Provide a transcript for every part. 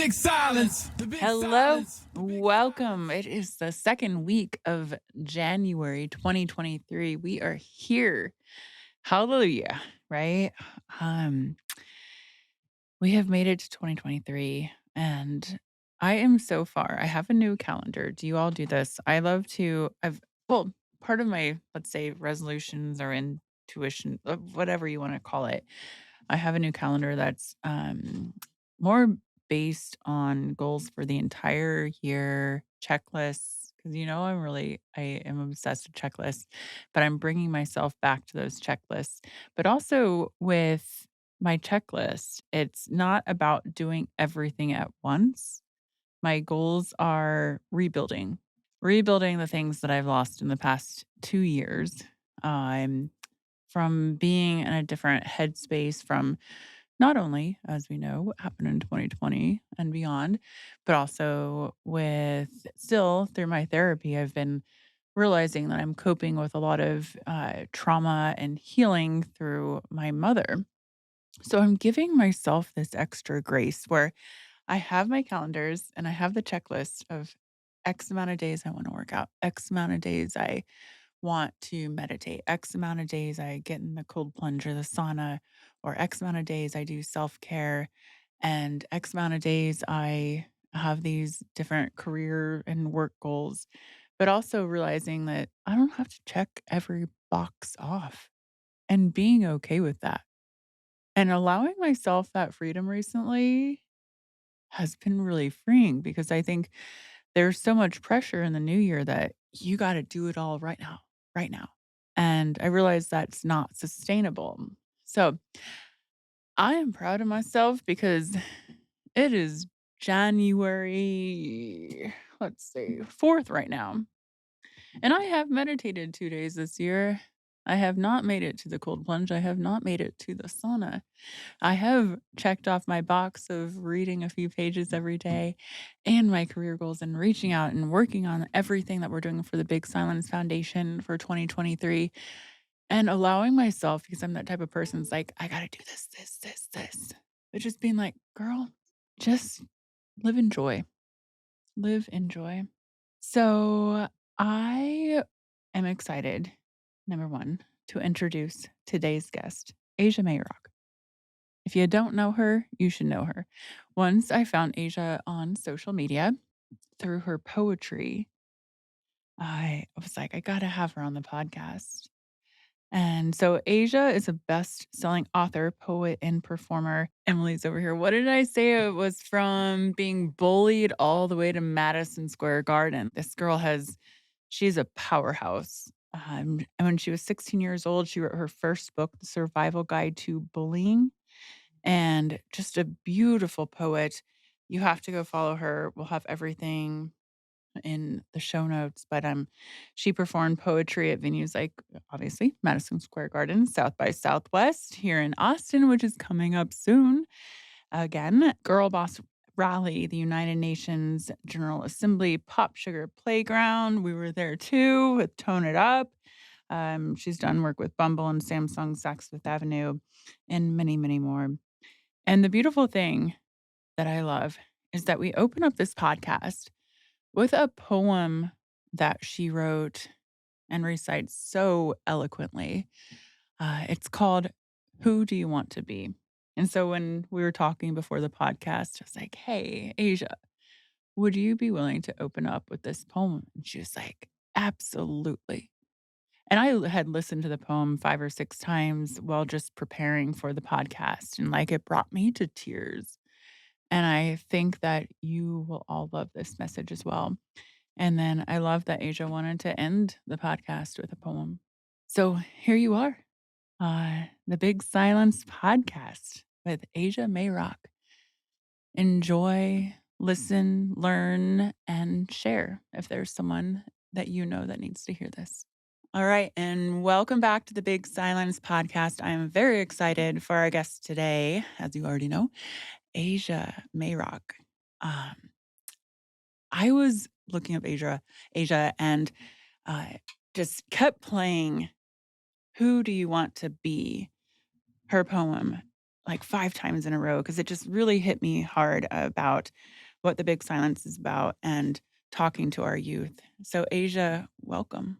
big silence. Hello, welcome. It is the second week of January 2023. We are here. Hallelujah, right? Um, we have made it to 2023 and I am so far. I have a new calendar. Do you all do this? I love to well, part of my, let's say, resolutions or intuition, whatever you want to call it. I have a new calendar that's more based on goals for the entire year, checklists. Because I am obsessed with checklists, but I'm bringing myself back to those checklists. But also with my checklist, it's not about doing everything at once. My goals are rebuilding the things that I've lost in the past 2 years. I'm from being in a different headspace from not only, as we know, what happened in 2020 and beyond, but also with still through my therapy, I've been realizing that I'm coping with a lot of trauma and healing through my mother. So I'm giving myself this extra grace where I have my calendars and I have the checklist of X amount of days I want to work out, X amount of days I want to meditate, X amount of days I get in the cold plunge or the sauna, or X amount of days I do self care, and X amount of days I have these different career and work goals, but also realizing that I don't have to check every box off and being okay with that. And allowing myself that freedom recently has been really freeing because I think there's so much pressure in the new year that you got to do it all right now, right now. And I realize that's not sustainable. So I am proud of myself because it is January, let's see, 4th right now. And I have meditated 2 days this year. I have not made it to the cold plunge. I have not made it to the sauna. I have checked off my box of reading a few pages every day and my career goals and reaching out and working on everything that we're doing for the Big Silence Foundation for 2023 and allowing myself, because I'm that type of person, it's like, I got to do this. But just being like, girl, just live in joy. Live in joy. So I am excited, number one, to introduce today's guest, Aija Mayrock. If you don't know her, you should know her. Once I found Asia on social media through her poetry. I was like, I got to have her on the podcast. And so Asia is a best-selling author, poet, and performer. Emily's over here. What did I say? It was from being bullied all the way to Madison Square Garden. This girl she's a powerhouse. And when she was 16 years old, she wrote her first book, The Survival Guide to Bullying, and just a beautiful poet. You have to go follow her. We'll have everything in the show notes, but she performed poetry at venues like obviously Madison Square Garden, South by Southwest here in Austin, which is coming up soon. Again, Girl Boss Rally, the United Nations General Assembly, Pop Sugar Playground. We were there too with Tone It Up. She's done work with Bumble and Samsung, Saks Fifth Avenue, and many, many more. And the beautiful thing that I love is that we open up this podcast with a poem that she wrote and recites so eloquently. It's called Who Do You Want to Be? And so when we were talking before the podcast, I was like, hey, Asia, would you be willing to open up with this poem? And she was like, absolutely. And I had listened to the poem 5 or 6 times while just preparing for the podcast, and, like, it brought me to tears. And I think that you will all love this message as well. And then I love that Asia wanted to end the podcast with a poem. So here you are, the Big Silence Podcast with Aija Mayrock. Enjoy, listen, learn, and share if there's someone that you know that needs to hear this. All right, and welcome back to the Big Silence Podcast. I am very excited for our guest today, as you already know, Aija Mayrock. I was looking up Asia, and just kept playing "Who Do You Want to Be?" her poem, like 5 times in a row because it just really hit me hard about what the big silence is about and talking to our youth. So Asia, welcome.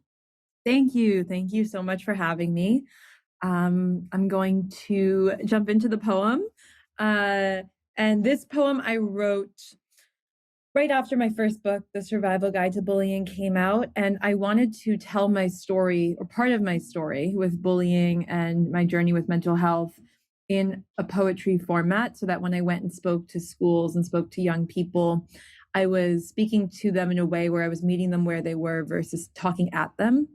Thank you. Thank you so much for having me. I'm going to jump into the poem. Uh, and this poem I wrote right after my first book, The Survival Guide to Bullying, came out. And I wanted to tell my story, or part of my story, with bullying and my journey with mental health in a poetry format so that when I went and spoke to schools and spoke to young people, I was speaking to them in a way where I was meeting them where they were versus talking at them.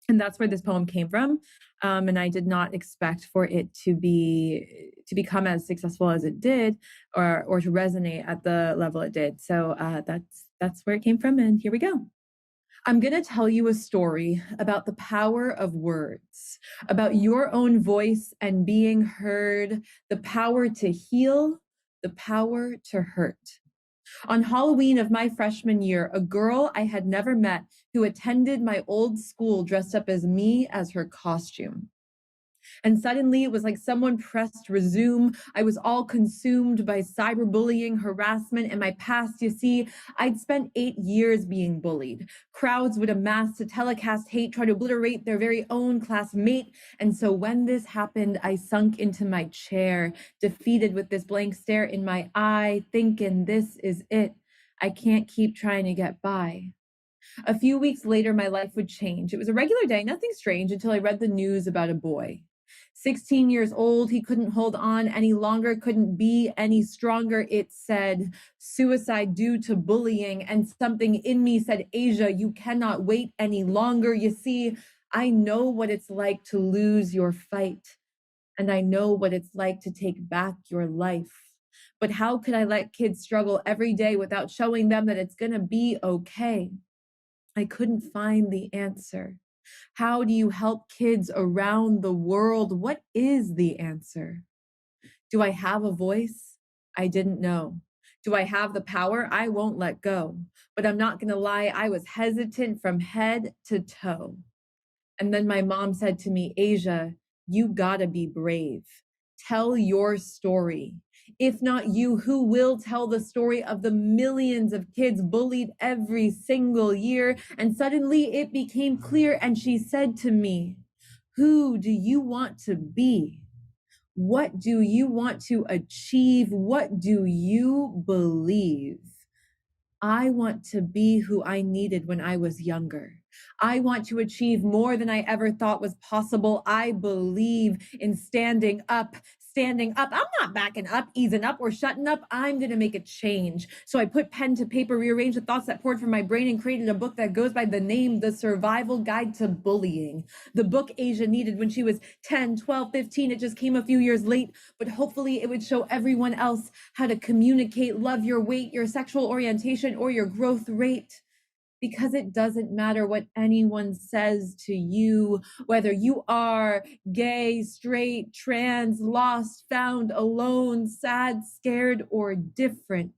And that's where this poem came from. And I did not expect for it to become as successful as it did, or to resonate at the level it did. So that's where it came from, and here we go. I'm going to tell you a story about the power of words, about your own voice and being heard, the power to heal, the power to hurt. On Halloween of my freshman year, a girl I had never met who attended my old school dressed up as me as her costume. And suddenly it was like someone pressed resume. I was all consumed by cyberbullying, harassment, and my past. You see, I'd spent 8 years being bullied. Crowds would amass to telecast hate, try to obliterate their very own classmate. And so when this happened, I sunk into my chair, defeated with this blank stare in my eye, thinking this is it. I can't keep trying to get by. A few weeks later, my life would change. It was a regular day, nothing strange, until I read the news about a boy. 16 years old, he couldn't hold on any longer, couldn't be any stronger. It said suicide due to bullying, and something in me said, Asia, you cannot wait any longer. You see, I know what it's like to lose your fight, and I know what it's like to take back your life. But how could I let kids struggle every day without showing them that it's going to be okay? I couldn't find the answer. How do you help kids around the world? What is the answer? Do I have a voice? I didn't know. Do I have the power? I won't let go. But I'm not going to lie, I was hesitant from head to toe. And then my mom said to me, Asia, you gotta be brave. Tell your story. If not you, who will tell the story of the millions of kids bullied every single year? And suddenly it became clear. And she said to me, who do you want to be? What do you want to achieve? What do you believe? I want to be who I needed when I was younger. I want to achieve more than I ever thought was possible. I believe in standing up, standing up. I'm not backing up, easing up, or shutting up. I'm going to make a change. So I put pen to paper, rearranged the thoughts that poured from my brain, and created a book that goes by the name The Survival Guide to Bullying. The book Asia needed when she was 10, 12, 15. It just came a few years late, but hopefully it would show everyone else how to communicate, love your weight, your sexual orientation, or your growth rate. Because it doesn't matter what anyone says to you, whether you are gay, straight, trans, lost, found, alone, sad, scared, or different.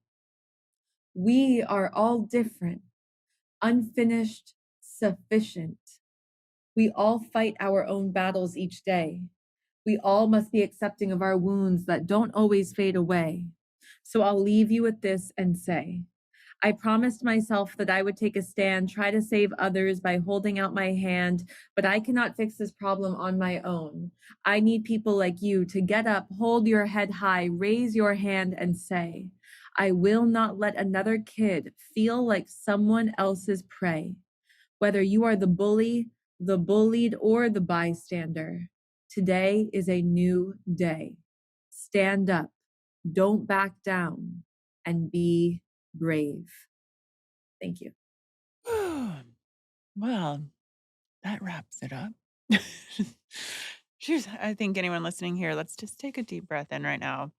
We are all different, unfinished, sufficient. We all fight our own battles each day. We all must be accepting of our wounds that don't always fade away. So I'll leave you with this and say, I promised myself that I would take a stand, try to save others by holding out my hand, but I cannot fix this problem on my own. I need people like you to get up, hold your head high, raise your hand, and say, I will not let another kid feel like someone else's prey. Whether you are the bully, the bullied, or the bystander, today is a new day. Stand up, don't back down, and be brave. Thank you. Well, that wraps it up. Jeez, I think anyone listening here, let's just take a deep breath in right now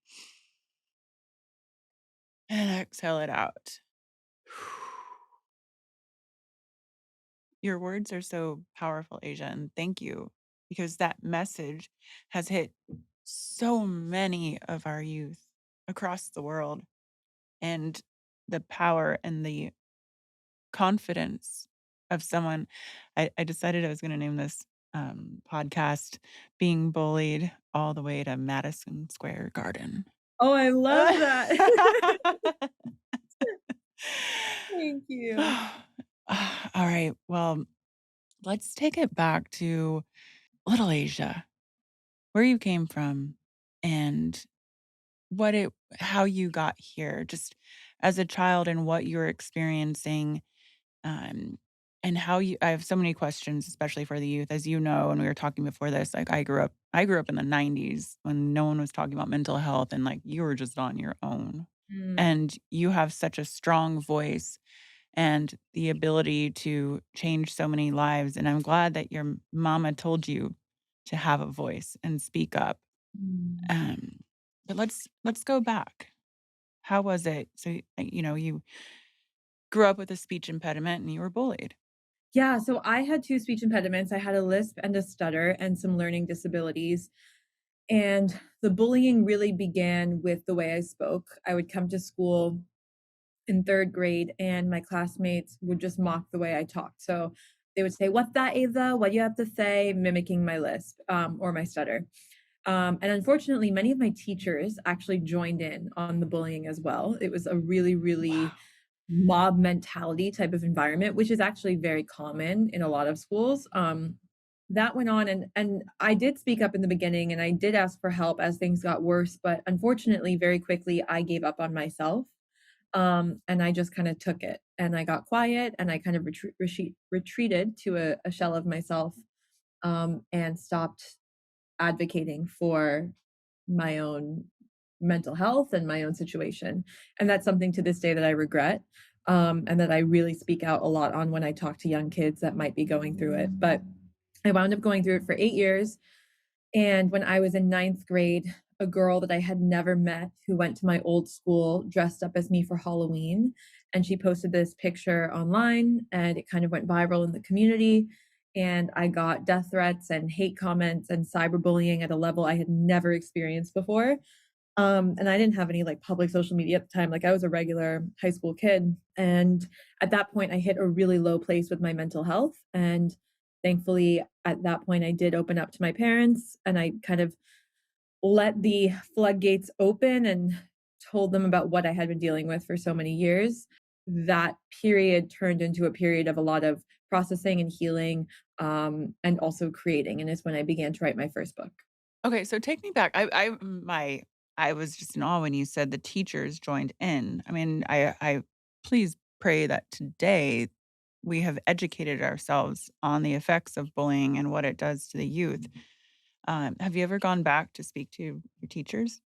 and exhale it out. Your words are so powerful, Asia, and thank you because that message has hit so many of our youth across the world, and the power and the confidence of someone. I decided I was going to name this podcast, being bullied all the way to Madison Square Garden. Oh, I love that. Thank you. All right. Well, let's take it back to little Asia, where you came from and what it how you got here just as a child and what you were experiencing, um, and how you I have so many questions, especially for the youth. As you know, and we were talking before this, like I grew up in the 90s when no one was talking about mental health and like you were just on your own. Mm, And you have such a strong voice and the ability to change so many lives. And I'm glad that your mama told you to have a voice and speak up. mm. Um, but let's go back. How was it? So you grew up with a speech impediment and you were bullied. Yeah, so I had 2 speech impediments. I had a lisp and a stutter and some learning disabilities, and the bullying really began with the way I spoke. I would come to school in 3rd grade, and my classmates would just mock the way I talked. So they would say, "What's that, Ava? What do you have to say?" Mimicking my lisp, or my stutter. And unfortunately, many of my teachers actually joined in on the bullying as well. It was a really, really Wow. mob mentality type of environment, which is actually very common in a lot of schools. That went on, and I did speak up in the beginning, and I did ask for help as things got worse. But unfortunately, very quickly, I gave up on myself, and I just kind of took it, and I got quiet, and I kind of retreated to a shell of myself, and stopped advocating for my own mental health and my own situation. And that's something to this day that I regret, and that I really speak out a lot on when I talk to young kids that might be going through it. But I wound up going through it for 8 years. And when I was in ninth grade, a girl that I had never met who went to my old school dressed up as me for Halloween. And she posted this picture online and it kind of went viral in the community. And I got death threats and hate comments and cyberbullying at a level I had never experienced before. And I didn't have any like public social media at the time. Like I was a regular high school kid. And at that point, I hit a really low place with my mental health. And thankfully, at that point, I did open up to my parents and I kind of let the floodgates open and told them about what I had been dealing with for so many years. That period turned into a period of a lot of processing and healing, and also creating. And is when I began to write my first book. Okay, so take me back. I was just in awe when you said the teachers joined in. I mean, I please pray that today we have educated ourselves on the effects of bullying and what it does to the youth. Have you ever gone back to speak to your teachers?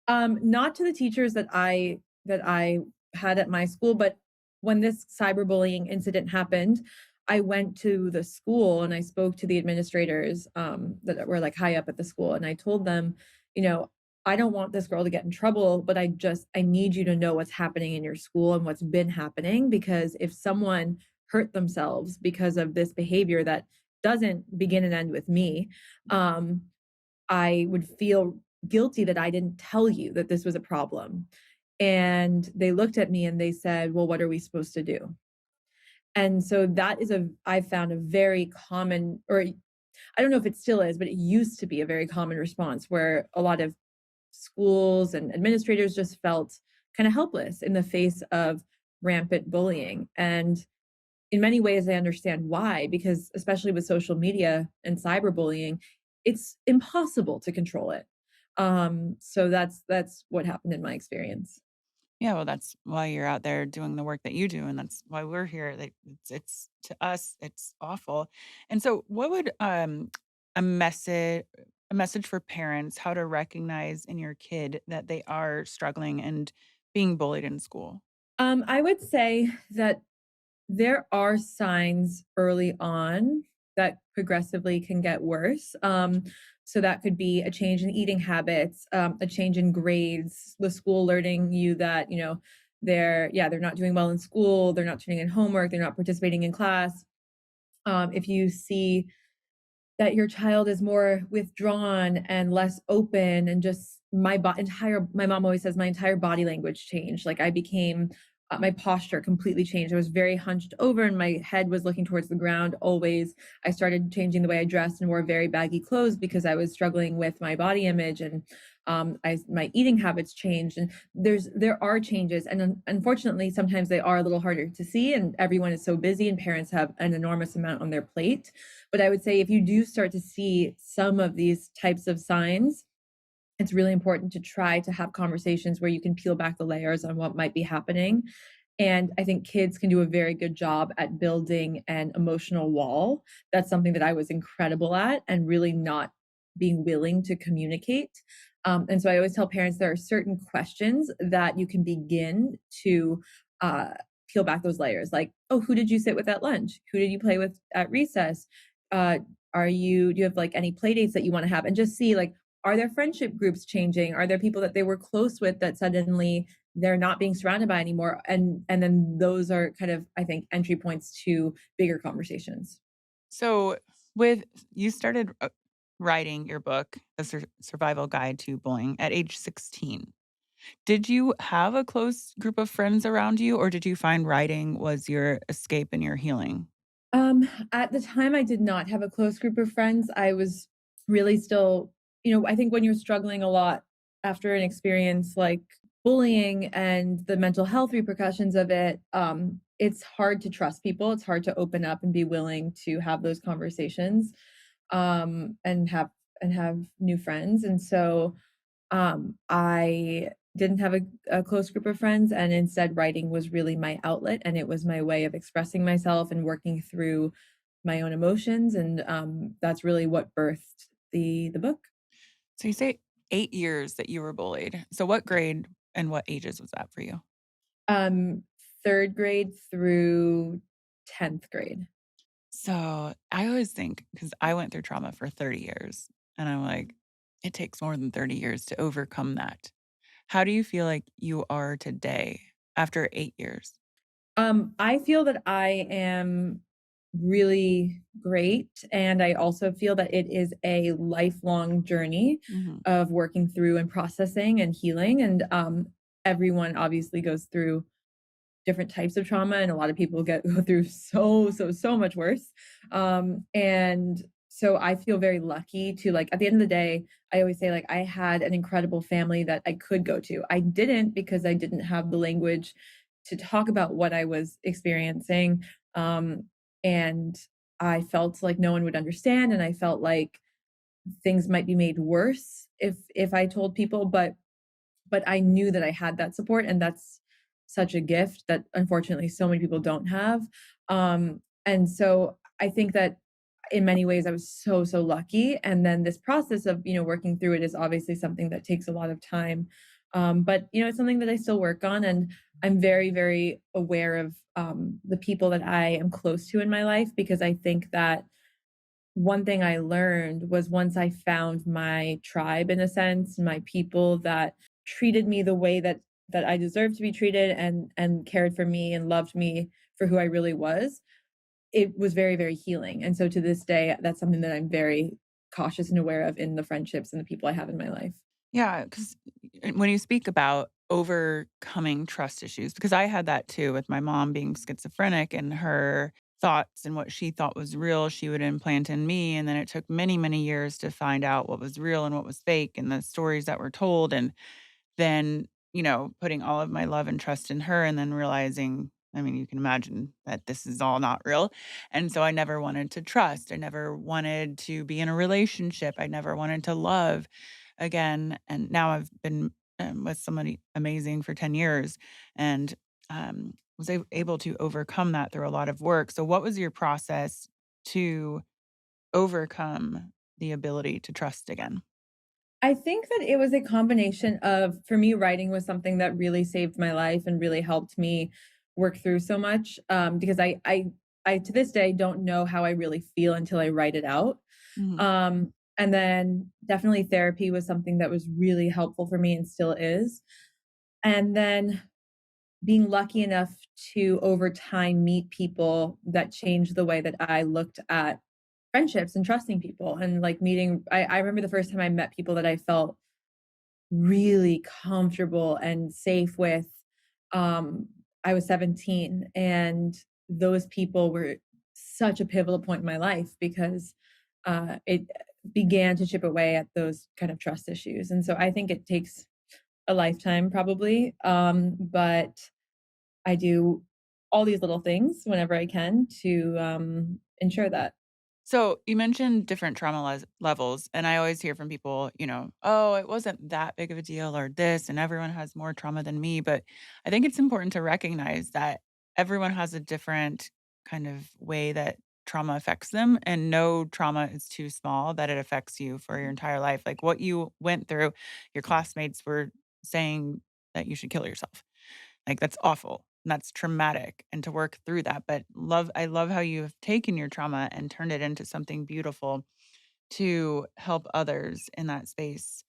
Not to the teachers that I had at my school, but when this cyberbullying incident happened, I went to the school and I spoke to the administrators, that were, like, high up at the school, and I told them, you know, "I don't want this girl to get in trouble, but I need you to know what's happening in your school and what's been happening, because if someone hurt themselves because of this behavior that doesn't begin and end with me, um, I would feel guilty that I didn't tell you that this was a problem." And they looked at me and they said, "Well, what are we supposed to do?" And so that is I found a very common, or I don't know if it still is, but it used to be a very common response where a lot of schools and administrators just felt kind of helpless in the face of rampant bullying. And in many ways, I understand why, because especially with social media and cyberbullying, it's impossible to control it. So that's what happened in my experience. Yeah, well, that's why you're out there doing the work that you do, and that's why we're here. Like, it's to us, it's awful. And so, what would a message a message for parents how to recognize in your kid that they are struggling and being bullied in school? I would say that there are signs early on that progressively can get worse. So that could be a change in eating habits, a change in grades, the school alerting you that, they're not doing well in school, they're not turning in homework, they're not participating in class. If you see that your child is more withdrawn and less open, and just my mom always says my entire body language changed. Like I became my posture completely changed. I was very hunched over and my head was looking towards the ground always. I started changing the way I dressed and wore very baggy clothes because I was struggling with my body image, and my eating habits changed. And there are changes, and unfortunately, sometimes they are a little harder to see. And everyone is so busy, and parents have an enormous amount on their plate. But I would say if you do start to see some of these types of signs, it's really important to try to have conversations where you can peel back the layers on what might be happening. And I think kids can do a very good job at building an emotional wall. That's something that I was incredible at and really not being willing to communicate. And so I always tell parents there are certain questions that you can begin to uh, peel back those layers. Like, oh, who did you sit with at lunch? Who did you play with at recess? Uh, do you have like any play dates that you want to have? And just see like, are their friendship groups changing? Are there people that they were close with that suddenly they're not being surrounded by anymore? And then those are kind of, I think, entry points to bigger conversations. So, with you started writing your book, A Survival Guide to Bullying, at age 16. Did you have a close group of friends around you, or did you find writing was your escape and your healing? At the time, I did not have a close group of friends. I was really still, I think when you're struggling a lot after an experience like bullying and the mental health repercussions of it, it's hard to trust people. It's hard to open up and be willing to have those conversations, and have new friends. And so I didn't have a close group of friends, and instead writing was really my outlet, and it was my way of expressing myself and working through my own emotions, and that's really what birthed the book. So, you say 8 years that you were bullied. So, what grade and what ages was that for you? Um, 3rd grade through 10th grade. So, I always think, because I went through trauma for 30 years, and I'm like, it takes more than 30 years to overcome that. How do you feel like you are today after 8 years? I feel that I am really great, and I also feel that it is a lifelong journey Mhm. of working through and processing and healing, and, everyone obviously goes through different types of trauma, and a lot of people go through so much worse. And so I feel very lucky to like at the end of the day, I always say like I had an incredible family that I could go to. I didn't because I didn't have the language to talk about what I was experiencing. And I felt like no one would understand, and I felt like things might be made worse if I told people, but I knew that I had that support, and that's such a gift that unfortunately so many people don't have. And so I think that in many ways I was so lucky. And then this process of working through it is obviously something that takes a lot of time. But it's something that I still work on, and I'm very aware of the people that I am close to in my life, because I think that one thing I learned was once I found my tribe in a sense, my people that treated me the way that I deserved to be treated, and cared for me and loved me for who I really was, it was very healing. And so to this day, that's something that I'm very cautious and aware of in the friendships and the people I have in my life. Yeah, because when you speak about overcoming trust issues, because I had that too with my mom being schizophrenic and her thoughts and what she thought was real, she would implant in me. And then it took many, many years to find out what was real and what was fake and the stories that were told. And then, putting all of my love and trust in her and then realizing, I mean, you can imagine that this is all not real. And so I never wanted to trust. I never wanted to be in a relationship. I never wanted to love again. And now I've been with somebody amazing for 10 years and was able to overcome that through a lot of work. So, what was your process to overcome the ability to trust again? I think that it was a combination of, for me, writing was something that really saved my life and really helped me work through so much, because I to this day don't know how I really feel until I write it out. Mhm. And then definitely therapy was something that was really helpful for me and still is. And then being lucky enough to over time meet people that changed the way that I looked at friendships and trusting people, and like meeting I remember the first time I met people that I felt really comfortable and safe with. I was 17, and those people were such a pivotal point in my life because it began to chip away at those kind of trust issues. And so I think it takes a lifetime probably, but I do all these little things whenever I can to ensure that. So you mentioned different trauma levels, and I always hear from people, oh, it wasn't that big of a deal or this, and everyone has more trauma than me. But I think it's important to recognize that everyone has a different kind of way that trauma affects them, and no trauma is too small that it affects you for your entire life. Like what you went through, your classmates were saying that you should kill yourself. Like, that's awful, and that's traumatic, and to work through that, but I love how you have taken your trauma and turned it into something beautiful to help others in that space.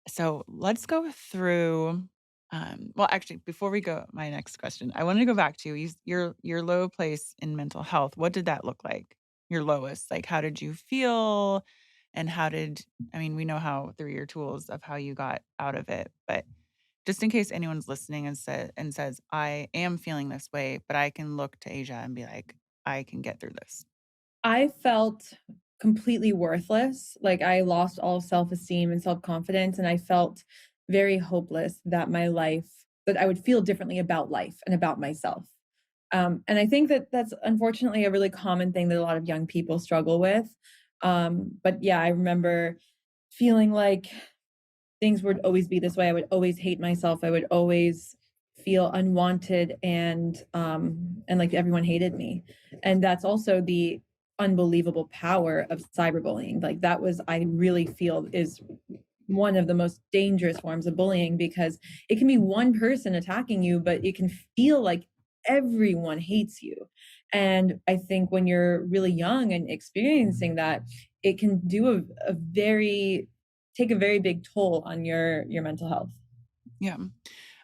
So, let's go through, well, actually, before we go my next question, I wanna go back to your low place in mental health. What did that look like? Your lowest? Like, how did you feel, and how did I mean, we know how through your tools of how you got out of it, but just in case anyone's listening and says, "I am feeling this way, but I can look to Asia and be like, I can get through this." I felt completely worthless. Like I lost all self-esteem and self-confidence, and I felt very hopeless that my life that I would feel differently about life and about myself. And I think that that's unfortunately a really common thing that a lot of young people struggle with. But yeah, I remember feeling like things would always be this way. I would always hate myself. I would always feel unwanted and like everyone hated me. And that's also the unbelievable power of cyberbullying. Like that was I really feel is one of the most dangerous forms of bullying because it can be one person attacking you, but it can feel like everyone hates you. And I think when you're really young and experiencing that, it can do a very take a very big toll on your mental health. Yeah.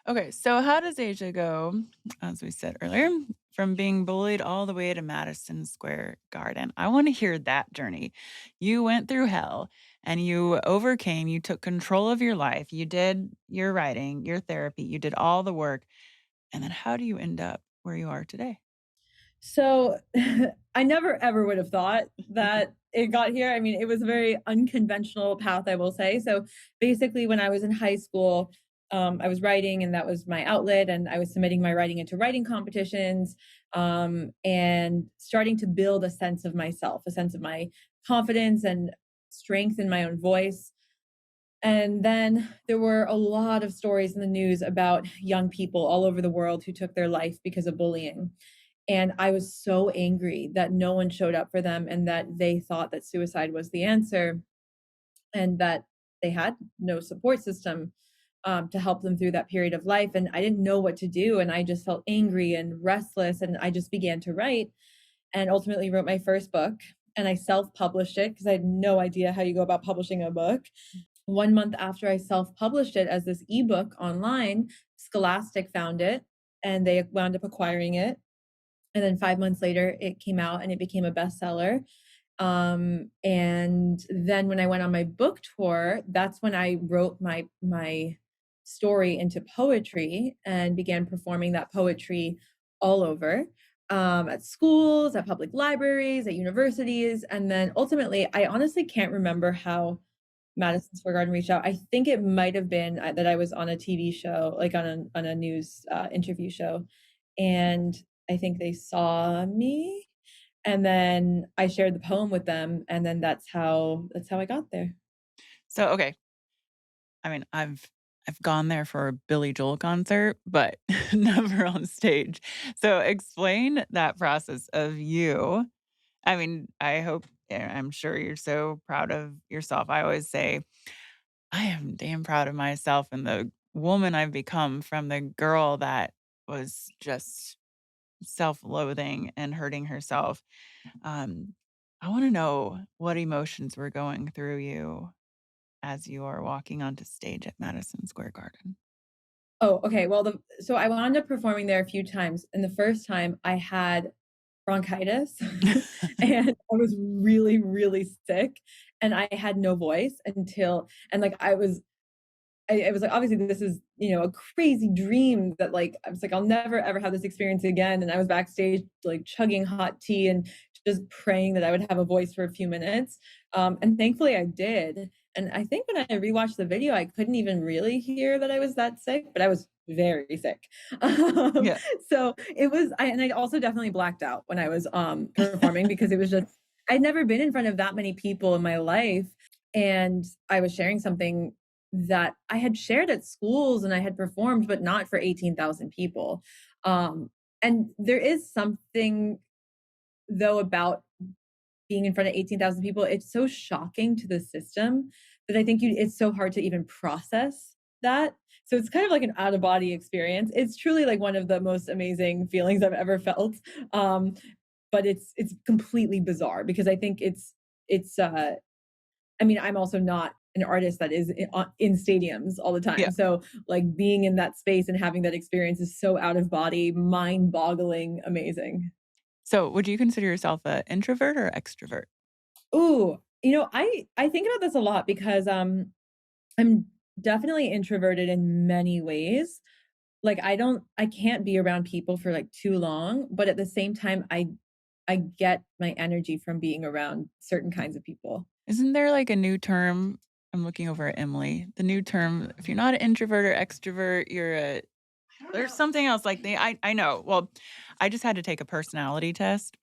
Okay, so how does Asia go, as we said earlier, from being bullied all the way to Madison Square Garden? I wanna hear that journey. You went through hell, and you overcame, you took control of your life, you did your writing, your therapy, you did all the work, and then how do you end up where you are today? So I never ever would have thought that it got here. I mean, it was a very unconventional path, I will say. So basically, when I was in high school, I was writing, and that was my outlet, and I was submitting my writing into writing competitions, and starting to build a sense of myself, a sense of my confidence and strength in my own voice. And then there were a lot of stories in the news about young people all over the world who took their life because of bullying. And I was so angry that no one showed up for them and that they thought that suicide was the answer and that they had no support system to help them through that period of life. And I didn't know what to do. And I just felt angry and restless. And I just began to write and ultimately wrote my first book. And I self published it because I had no idea how you go about publishing a book. 1 month after I self published it as this ebook online, Scholastic found it and they wound up acquiring it, and then 5 months later, it came out and it became a bestseller. And then when I went on my book tour, that's when I wrote my story into poetry and began performing that poetry all over, at schools, at public libraries, at universities, and then ultimately, I honestly can't remember how Madison Square Garden reached out. I think it might have been, that I was on a TV show, like on a news, interview show, and I think they saw me, and then I shared the poem with them, and then that's how I got there. So, okay, I mean, I've gone there for a Billy Joel concert, but never on stage. So explain that process of you. I mean, I hope I'm sure you're so proud of yourself. I always say, I am damn proud of myself and the woman I've become from the girl that was just self-loathing and hurting herself. Um, I wanna know what emotions were going through you as you are walking onto stage at Madison Square Garden. Oh, okay, well, the so I wound up performing there a few times, and the first time I had bronchitis, and I was really, really sick, and I had no voice until and, like, I was it was like, obviously this is, a crazy dream that like, I was like, I'll never ever have this experience again. And I was backstage like chugging hot tea and just praying that I would have a voice for a few minutes. And thankfully I did. And I think when I rewatched the video, I couldn't even really hear that I was that sick, but I was very sick. Um, Yeah. so and I also definitely blacked out when I was performing because it was just, I'd never been in front of that many people in my life. And I was sharing something that I had shared at schools and I had performed, but not for 18,000 people. And there is something though about being in front of 18,000 people. It's so shocking to the system that I think it's so hard to even process that. So it's kind of like an out of body experience. It's truly like one of the most amazing feelings I've ever felt. Um, but it's completely bizarre because I think it's I mean, I'm also not an artist that is in stadiums all the Yeah. time. So, like, being in that space and having that experience is so out of body, mind-boggling, amazing. So, would you consider yourself an introvert or extrovert? Ooh, I think about this a lot because, I'm definitely introverted in many ways. Like, I can't be around people for, like, too long, but at the same time, I get my energy from being around certain kinds of people. Isn't there like a new term? I'm looking over at Emily. The new term, if you're not an introvert or extrovert, you're a there's something else like I know. Well, I just had to take a personality test,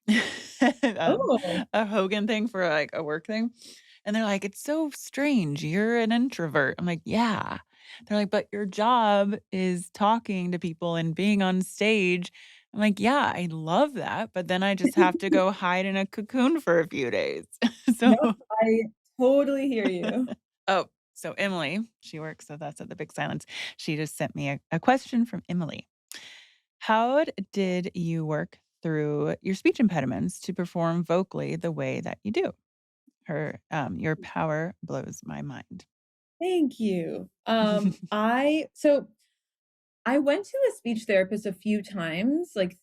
um, Oh, a Hogan thing for like a work thing, and they're like, "It's so strange. You're an introvert." I'm like, "Yeah." They're like, "But your job is talking to people and being on stage." I'm like, "Yeah, I love that, but then I just have to go hide in a cocoon for a few days." So nope, I totally hear you. oh, so Emily, she works with us at the Big Silence. She just sent me a question from Emily. How did you work through your speech impediments to perform vocally the way that you do? Your power blows my mind. Thank you. I went to a speech therapist a few times, like,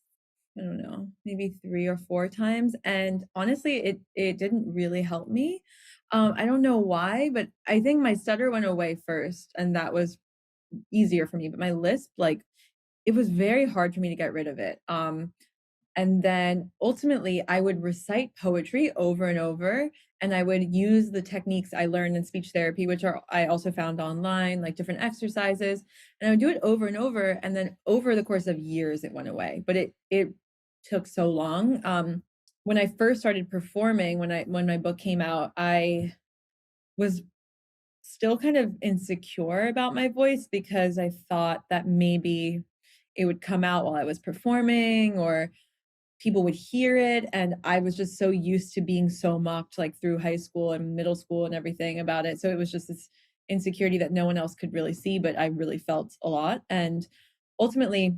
I don't know, maybe 3 or 4 times, and honestly, it didn't really help me. I don't know why, but I think my stutter went away first, and that was easier for me, but my lisp, like, it was very hard for me to get rid of it. And then ultimately, I would recite poetry over and over, and I would use the techniques I learned in speech therapy, which are I also found online, like different exercises, and I would do it over and over, and then over the course of years, it went away. But it took so long. When I first started performing, when my book came out, I was still kind of insecure about my voice because I thought that maybe it would come out while I was performing or people would hear it, and I was just so used to being so mocked, like, through high school and middle school and everything about it, so it was just this insecurity that no one else could really see, but I really felt a lot, and ultimately,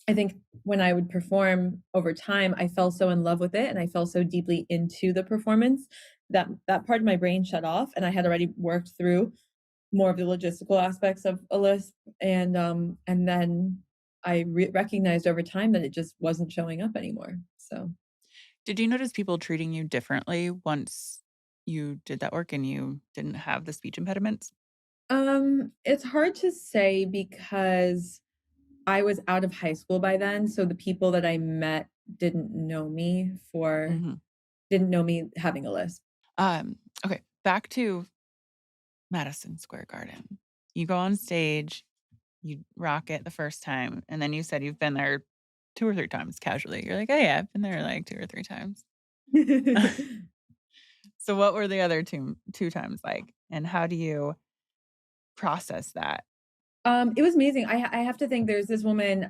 I think when I would perform over time, I fell so in love with it, and I fell so deeply into the performance that that part of my brain shut off, and I had already worked through more of the logistical aspects of a lisp, and then I recognized over time that it just wasn't showing up anymore. So, Did you notice people treating you differently once you did that work and you didn't have the speech impediments? it's hard to say because I was out of high school by then, so the people that I met didn't know me for Mhm. didn't know me having a lisp. Um, okay, back to Madison Square Garden. You go on stage, you rock it the first time, and then you said you've been there 2 or 3 times casually. You're like, "Oh, yeah, I've been there, like, 2 or 3 times." So what were the other 2 times like, and how do you process that? It was amazing. I have to think there's this woman,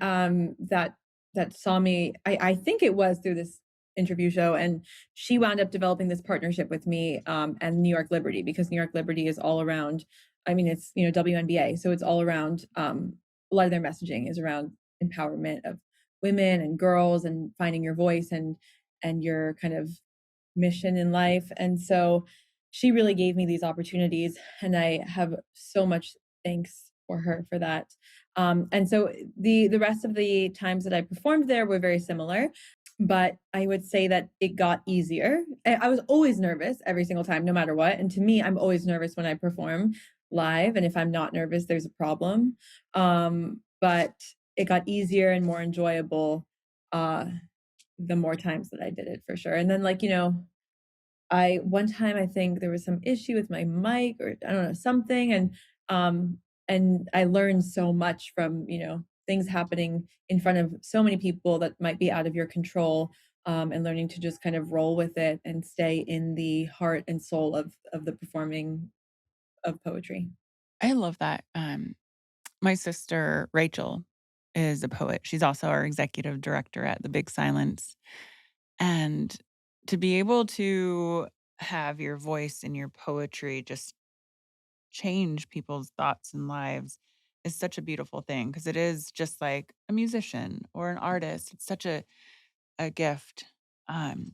that saw me. I think it was through this interview show, and she wound up developing this partnership with me, and New York Liberty because New York Liberty is all around. I mean, it's WNBA, so it's all around. A lot of their messaging is around empowerment of women and girls and finding your voice and your kind of mission in life. And so she really gave me these opportunities, and I have so much thanks for her for that. And so the rest of the times that I performed there were very similar, but I would say that it got easier. I was always nervous every single time, no matter what. And to me, I'm always nervous when I perform. live, and if I'm not nervous, there's a problem. But it got easier and more enjoyable uh, the more times that I did it for sure. And then, like, I one time I think there was some issue with my mic or I don't know, something, and I learned so much from, things happening in front of so many people that might be out of your control, and learning to just kind of roll with it and stay in the heart and soul of the performing of poetry. I love that. My sister, Rachel, is a poet. She's also our executive director at The Big Silence. And to be able to have your voice and your poetry just change people's thoughts and lives is such a beautiful thing because it is just like a musician or an artist. It's such a gift. Um,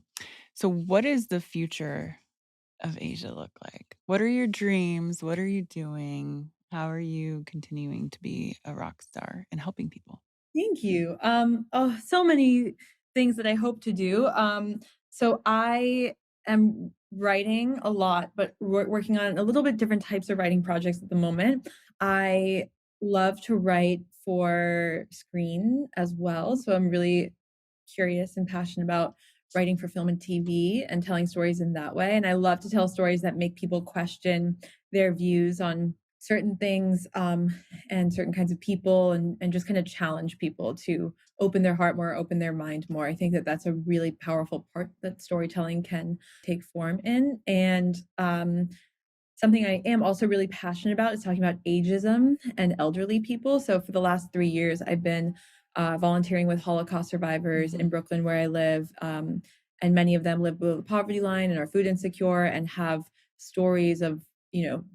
so, what does the future of Asia look like? What are your dreams? What are you doing? How are you continuing to be a rock star and helping people? Thank you. Oh, so many things that I hope to do. So I am writing a lot, but working on a little bit different types of writing projects at the moment. I love to write for screen as well. So I'm really curious and passionate about writing for film and TV and telling stories in that way. And I love to tell stories that make people question their views on certain things, and certain kinds of people, and just kind of challenge people to open their heart more, open their mind more. I think that that's a really powerful part that storytelling can take form in. And something I am also really passionate about is talking about ageism and elderly people. So for the last 3 years, I've been volunteering with Holocaust survivors in Mhm. Brooklyn, where I live. And many of them live below the poverty line and are food insecure and have stories of,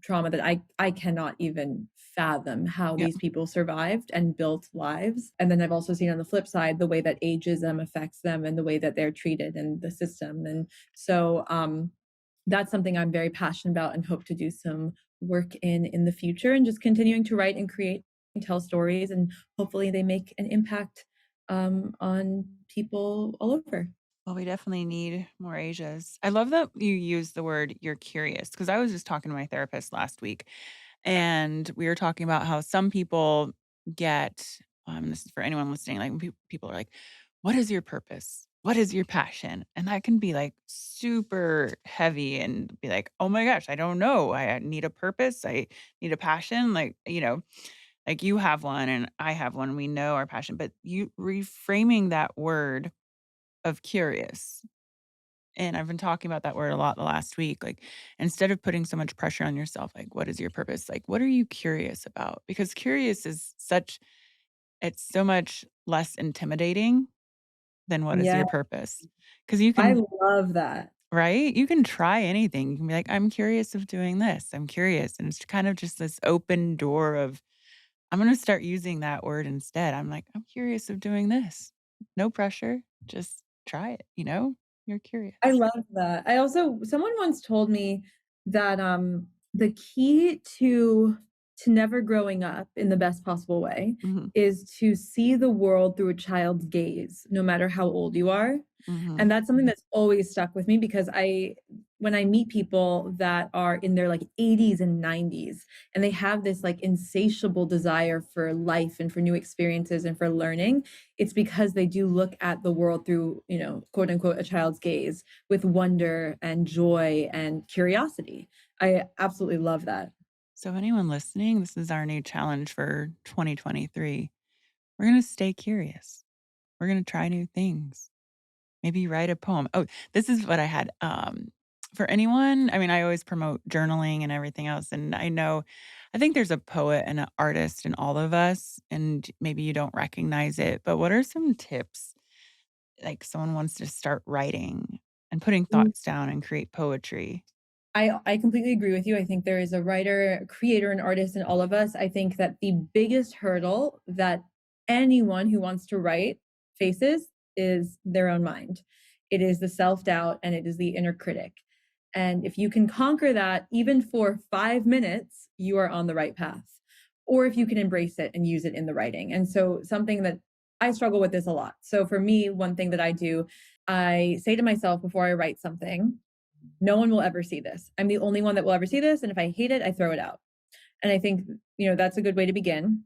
trauma that I cannot even fathom how Yeah. these people survived and built lives. And then I've also seen on the flip side the way that ageism affects them and the way that they're treated in the system. And so that's something I'm very passionate about and hope to do some work in the future, and just continuing to write and create and tell stories, and hopefully they make an impact on people all over. Well, we definitely need more Asias. I love that you use the word you're curious because I was just talking to my therapist last week and we were talking about how some people get, this is for anyone listening, like when people are like, what is your purpose? What is your passion? And that can be like super heavy and be like, oh my gosh, I don't know. I need a purpose. I need a passion. Like, like you have one and I have one. We know our passion, but you reframing that word of curious. And I've been talking about that word a lot the last week. Like, instead of putting so much pressure on yourself, like, what is your purpose? Like, what are you curious about? Because curious is it's so much less intimidating than what is Yeah, your purpose. Because you I can, love that. right? You can try anything. You can be like, I'm curious of doing this. I'm curious. And it's kind of just this open door of, I'm going to start using that word instead. I'm like, I'm curious of doing this. No pressure. Just try it. You're curious. I love that. I also someone once told me that, the key to never growing up in the best possible way Mhm. is to see the world through a child's gaze, no matter how old you are. Mhm. And that's something that's always stuck with me because when I meet people that are in their, like, 80s and 90s, and they have this, like, insatiable desire for life and for new experiences and for learning, it's because they do look at the world through, quote, unquote, "a child's gaze" with wonder and joy and curiosity. I absolutely love that. So, anyone listening, this is our new challenge for 2023. We're going to stay curious. We're going to try new things. Maybe write a poem. Oh, this is what I had. For anyone, I mean, I always promote journaling and everything else. And I think there's a poet and an artist in all of us, and maybe you don't recognize it. But what are some tips? Like someone wants to start writing and putting thoughts down and create poetry. I completely agree with you. I think there is a writer, creator, and artist in all of us. I think that the biggest hurdle that anyone who wants to write faces is their own mind. It is the self-doubt and it is the inner critic. And if you can conquer that even for 5 minutes, you are on the right path. Or if you can embrace it and use it in the writing. And so something that I struggle with this a lot. So for me, one thing that I do, I say to myself before I write something, no one will ever see this. I'm the only one that will ever see this, and if I hate it, I throw it out. And I think, that's a good way to begin.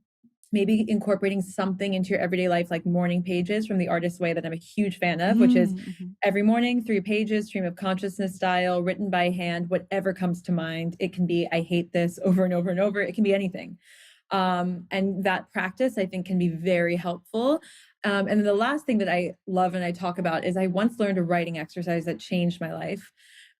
Maybe incorporating something into your everyday life, like morning pages from the Artist's Way that I'm a huge fan of, which is Mhm. every morning, 3 pages, stream of consciousness style, written by hand, whatever comes to mind. It can be, I hate this over and over and over. It can be anything. And that practice, I think, can be very helpful. And then the last thing that I love and I talk about is I once learned a writing exercise that changed my life.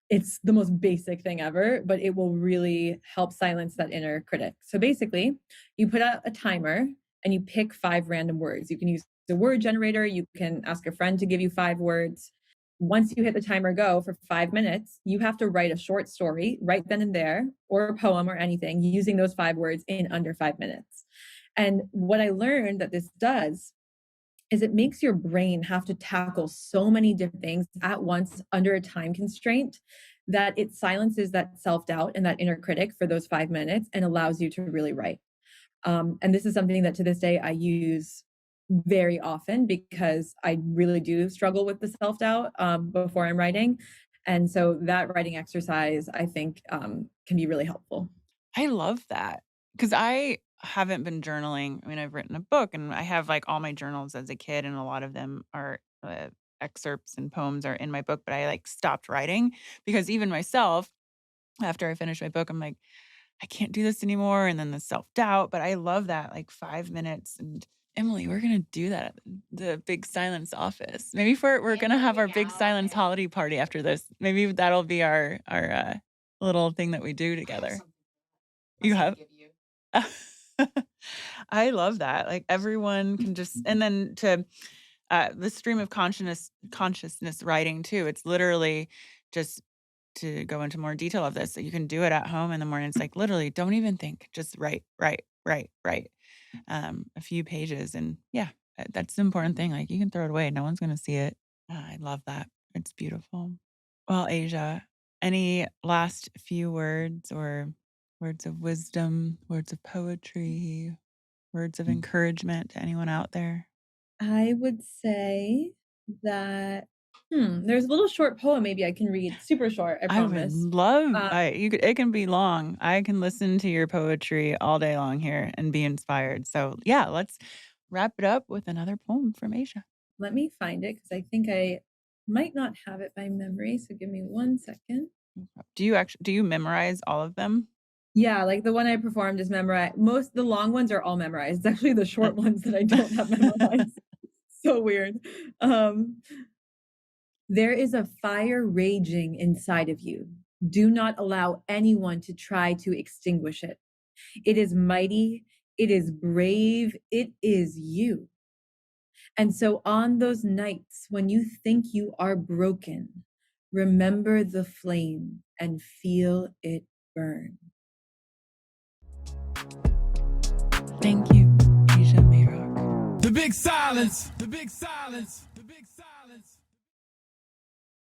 It's the most basic thing ever, but it will really help silence that inner critic. So basically, you put out a timer and you pick 5 random words. You can use the word generator, you can ask a friend to give you 5 words. Once you hit the timer go for 5 minutes, you have to write a short story right then and there, or a poem or anything using those 5 words in under 5 minutes. And what I learned that this does is it makes your brain have to tackle so many different things at once under a time constraint that it silences that self doubt and that inner critic for those 5 minutes and allows you to really write. And this is something that to this day I use very often because I really do struggle with the self doubt before I'm writing. And so that writing exercise, I think, can be really helpful. I love that because I haven't been journaling. I mean, I've written a book and I have like all my journals as a kid, and a lot of them are excerpts and poems are in my book, but I like stopped writing because even myself, after I finished my book, I'm like, I can't do this anymore. And then the self doubt. But I love that like 5 minutes. And Emily, we're gonna do that at the Big Silence office. Maybe for we're gonna have our Big Silence holiday party after this. Maybe that'll be our little thing that we do together. You have? I love that, like, everyone can just and then to, the stream of consciousness writing too, it's literally just to go into more detail of this, so you can do it at home in the morning, it's like, literally, don't even think, just write, write, write, write, a few pages, and yeah, that's the important thing, like, you can throw it away, no one's gonna see it. I love that, it's beautiful. Well, Asia, any last few words or words of wisdom, words of poetry, words of encouragement to anyone out there? I would say that, there's a little short poem maybe I can read, super short, I I would promise. love Uh, I you could it can be long. I can listen to your poetry all day long here and be inspired. So, yeah, let's wrap it up with another poem from Asia. Let me find it because I think I might not have it by memory, so give me 1 second. Do you memorize all of them? Yeah, like, the one I performed is memorized. Most the long ones are all memorized. It's actually the Uh short ones that I don't have memorized. So weird. Um, there is a fire raging inside of you. Do not allow anyone to try to extinguish it. It is mighty, it is brave, it is you. And so on those nights when you think you are broken, remember the flame and feel it burn. Thank you, Aija Mayrock. The big silence. The big silence.